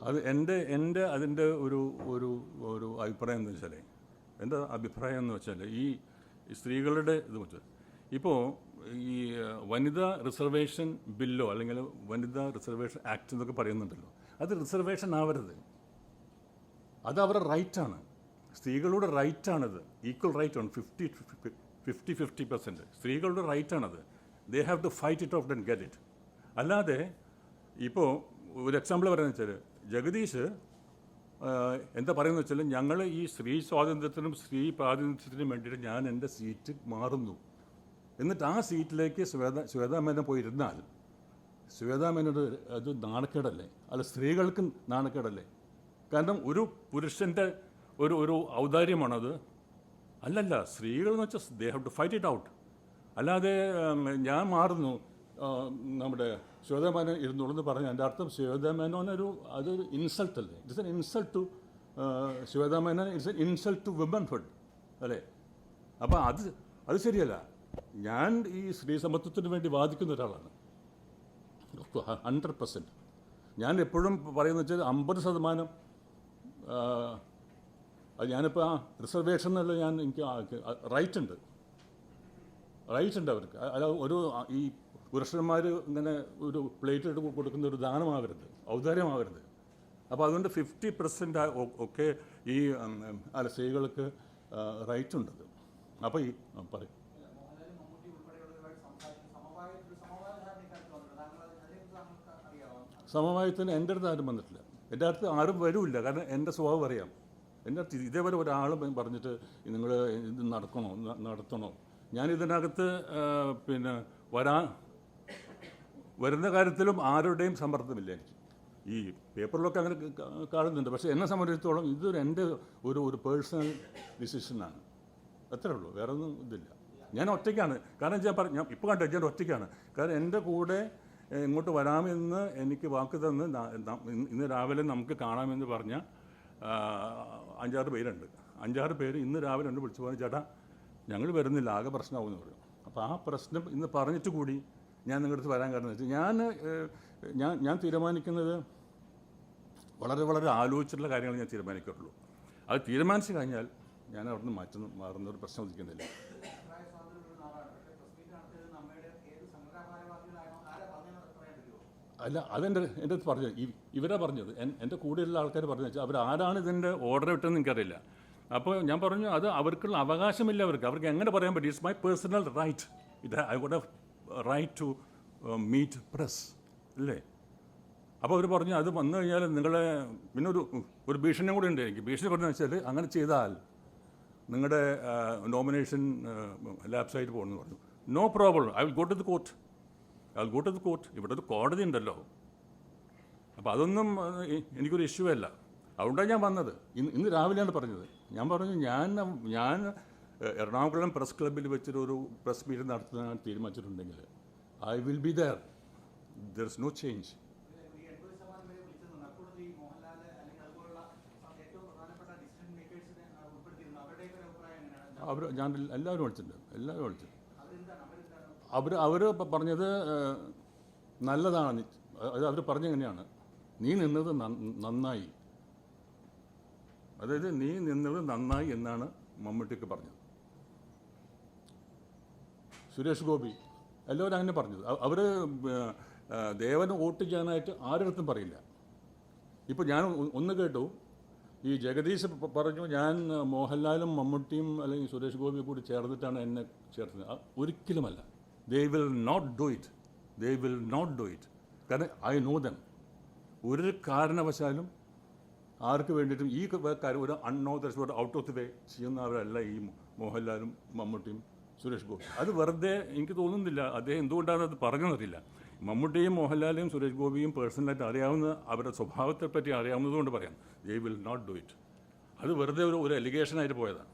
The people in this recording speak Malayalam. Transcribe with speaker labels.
Speaker 1: അത് എൻ്റെ അതിൻ്റെ ഒരു ഒരു ഒരു അഭിപ്രായം എന്ന് വെച്ചാൽ, എൻ്റെ അഭിപ്രായം എന്ന് വെച്ചാൽ ഈ സ്ത്രീകളുടെ ഇത് വെച്ചാൽ ഇപ്പോൾ ഈ വനിതാ റിസർവേഷൻ ബില്ലോ അല്ലെങ്കിൽ വനിതാ റിസർവേഷൻ ആക്ട് എന്നൊക്കെ പറയുന്നുണ്ടല്ലോ, അത് റിസർവേഷൻ ആവരുത്. അത് അവരുടെ റൈറ്റാണ്, സ്ത്രീകളുടെ റൈറ്റാണത്. ഈക്വൽ റൈറ്റ് ആണ്. 50% സ്ത്രീകളുടെ റൈറ്റാണത്. They have to fight it out and get it. അല്ലാതെ ഇപ്പോൾ ഒരു എക്സാമ്പിൾ പറയുന്നത് വെച്ചാൽ, ജഗദീഷ് എന്താ പറയുന്നത് വെച്ചാൽ, ഞങ്ങൾ ഈ സ്ത്രീ സ്വാതന്ത്ര്യത്തിനും സ്ത്രീ പ്രാതിനിധ്യത്തിനും വേണ്ടിയിട്ട് ഞാൻ എൻ്റെ സീറ്റ് മാറുന്നു, എന്നിട്ട് ആ സീറ്റിലേക്ക് ശ്വേതാ മേനോൻ പോയിരുന്നാൽ ശ്വേതാ മേനോട് അത് നാണക്കേടല്ലേ? അല്ല, സ്ത്രീകൾക്ക് നാണക്കേടല്ലേ? കാരണം ഒരു പുരുഷൻ്റെ ഒരു ഔദാര്യമാണത്. അല്ലല്ല, സ്ത്രീകൾ എന്ന് വെച്ചാൽ they have to fight it out. അല്ലാതെ ഞാൻ മാറുന്നു, നമ്മുടെ ശ്വേതാ മേനോൻ ഇരുന്നോളൂ എന്ന് പറഞ്ഞാൽ എൻ്റെ അർത്ഥം ശ്വേതാ മേനോൻ അതൊരു ഇൻസൾട്ട് അല്ലേ? It's an insult to Shweta Menon, it's an insult to womanhood അല്ലേ? അപ്പോൾ അത് ശരിയല്ല. ഞാൻ ഈ സ്ത്രീ സമത്വത്തിന് വേണ്ടി വാദിക്കുന്ന ഒരാളാണ് 100%. ഞാൻ എപ്പോഴും പറയുന്നത് വെച്ചാൽ 50% ഞാനിപ്പോൾ ആ റിസർവേഷൻ എന്നുള്ള എനിക്ക് റൈറ്റ് ഉണ്ട് അവർക്ക്. അല്ല, ഈ പുരുഷന്മാർ ഇങ്ങനെ ഒരു പ്ലേറ്റ് എടുത്ത് കൊടുക്കുന്ന ഒരു ദാനമാകരുത്, ഔദാര്യമാകരുത്. അപ്പോൾ അതുകൊണ്ട് 50% ഒക്കെ ഈ സ്ത്രീകൾക്ക് റൈറ്റ് ഉണ്ടത്. അപ്പോൾ ഈ പറയും സമവായത്തിന് എൻ്റെ അടുത്ത് ആരും വന്നിട്ടില്ല. എൻ്റെ അടുത്ത് ആരും വരില്ല. കാരണം എൻ്റെ സ്വഭാവം അറിയാം. എൻ്റെ അടുത്ത് ഇതേവരെ ഒരാളും പറഞ്ഞിട്ട് നിങ്ങൾ ഇത് നടത്തണോ. ഞാനിതിനകത്ത് പിന്നെ വരുന്ന കാര്യത്തിലും ആരുടെയും സമ്മർദ്ദമില്ല എനിക്ക്. ഈ പേപ്പറിലൊക്കെ അങ്ങനെ കാണുന്നുണ്ട്. പക്ഷേ എന്നെ സംബന്ധിച്ചിടത്തോളം ഇതൊരു എൻ്റെ ഒരു പേഴ്സണൽ ഡിസിഷനാണ്. അത്രേ ഉള്ളൂ, വേറെ ഒന്നും ഇതില്ല. ഞാൻ ഒറ്റയ്ക്കാണ്. കാരണം ഞാൻ ഇപ്പോൾ കണ്ടു, ഞാൻ ഒറ്റയ്ക്കാണ്. കാരണം എൻ്റെ കൂടെ ഇങ്ങോട്ട് വരാമെന്ന് എനിക്ക് വാക്ക് തന്ന് ഇന്ന് രാവിലെ നമുക്ക് കാണാമെന്ന് പറഞ്ഞ 5-6 പേരുണ്ട്. 5-6 പേര് ഇന്ന് രാവിലെ ഉണ്ട് വിളിച്ചു പറഞ്ഞു, ചേട്ടാ ഞങ്ങൾ വരുന്നില്ല, ആകെ പ്രശ്നമാകുമെന്ന് പറയും. അപ്പോൾ ആ പ്രശ്നം ഇന്ന് പറഞ്ഞിട്ട് കൂടി ഞാൻ നിങ്ങളുടെ അടുത്ത് വരാൻ കാരണം വെച്ചാൽ ഞാൻ തീരുമാനിക്കുന്നത് വളരെ വളരെ ആലോചിച്ചിട്ടുള്ള കാര്യങ്ങൾ ഞാൻ തീരുമാനിക്കാറുള്ളൂ. അത് തീരുമാനിച്ചു കഴിഞ്ഞാൽ ഞാൻ അവിടെ നിന്ന് മാറുന്ന ഒരു പ്രശ്നം ഉദിക്കുന്നില്ല. അല്ല, എൻ്റെ അടുത്ത് പറഞ്ഞത് ഇവരാ പറഞ്ഞത്, എൻ്റെ കൂടെയുള്ള ആൾക്കാർ പറഞ്ഞു വെച്ചാൽ അവരാരാണ് ഇതിൻ്റെ ഓർഡർ ഇട്ടെന്ന് എനിക്കറിയില്ല. അപ്പോൾ ഞാൻ പറഞ്ഞു അത് അവർക്കുള്ള അവകാശമില്ല. അവർക്ക് എങ്ങനെ പറയാൻ പറ്റും? It's my personal right. I would have right to meet press അല്ലേ? അപ്പോൾ അവർ പറഞ്ഞു അത് വന്നു കഴിഞ്ഞാൽ നിങ്ങളെ പിന്നെ ഒരു ഭീഷണി കൂടെ ഉണ്ട് എനിക്ക്. ഭീഷണി പറഞ്ഞു വെച്ചാൽ അങ്ങനെ ചെയ്താൽ നിങ്ങളുടെ നോമിനേഷൻ ലാപ്സായിട്ട് പോകുമെന്ന് പറഞ്ഞു. No problem, I will go to the court. ഇവിടെ ഒരു കോടതി ഉണ്ടല്ലോ. അപ്പോൾ അതൊന്നും എനിക്കൊരു ഇഷ്യൂ അല്ല. അതുകൊണ്ടാണ് ഞാൻ വന്നത്. ഇന്ന് രാവിലെയാണ് പറഞ്ഞത്. ഞാൻ പറഞ്ഞു ഞാൻ എറണാകുളം പ്രസ് ക്ലബ്ബിൽ വെച്ചൊരു പ്രസ് മീറ്റ് നടത്താൻ തീരുമാനിച്ചിട്ടുണ്ടെങ്കിൽ I will be there is no change. ഞാൻ എല്ലാവരും വിളിച്ചിട്ടുണ്ട്. അവർ പറഞ്ഞത് നല്ലതാണ്. അവർ പറഞ്ഞെങ്ങനെയാണ്, നീ നിന്നത് നന്നായി. അതായത് നീ നിന്നത് നന്നായി എന്നാണ് മമ്മൂട്ടിക്ക് പറഞ്ഞത്. സുരേഷ് ഗോപി എല്ലാവരും അങ്ങനെ പറഞ്ഞത്. അവർ ദേവന് വോട്ട് ചെയ്യാനായിട്ട് ആരുടെ പറയില്ല. ഇപ്പോൾ ഞാൻ ഒന്ന് കേട്ടു, ഈ ജഗദീഷ് പറഞ്ഞു ഞാൻ മോഹൻലാലും മമ്മൂട്ടിയും അല്ലെങ്കിൽ സുരേഷ് ഗോപിയും കൂടി ചേർന്നിട്ടാണ് എന്നെ ചേർത്തത്. ഒരിക്കലുമല്ല. They will not do it. കാരണം ഐ നോ ദം. ഒരു കാരണവശാലും ആർക്ക് വേണ്ടിയിട്ടും ഈ കാര്യം ഒരു unauthorised out of the way ചെയ്യുന്നവരല്ല ഈ മോഹൻലാലും മമ്മൂട്ടിയും സുരേഷ് ഗോപി. അത് വെറുതെ എനിക്ക് തോന്നുന്നില്ല. അദ്ദേഹം എന്തുകൊണ്ടാണ് അത് പറഞ്ഞതെന്നറിയില്ല. മമ്മൂട്ടിയും മോഹൻലാലും സുരേഷ് ഗോപിയും പേഴ്സണലായിട്ട് അറിയാവുന്ന അവരുടെ സ്വഭാവത്തെപ്പറ്റി അറിയാവുന്നതുകൊണ്ട് പറയാം. They will not do it. അത് വെറുതെ ഒരു എലിഗേഷനായിട്ട് പോയതാണ്.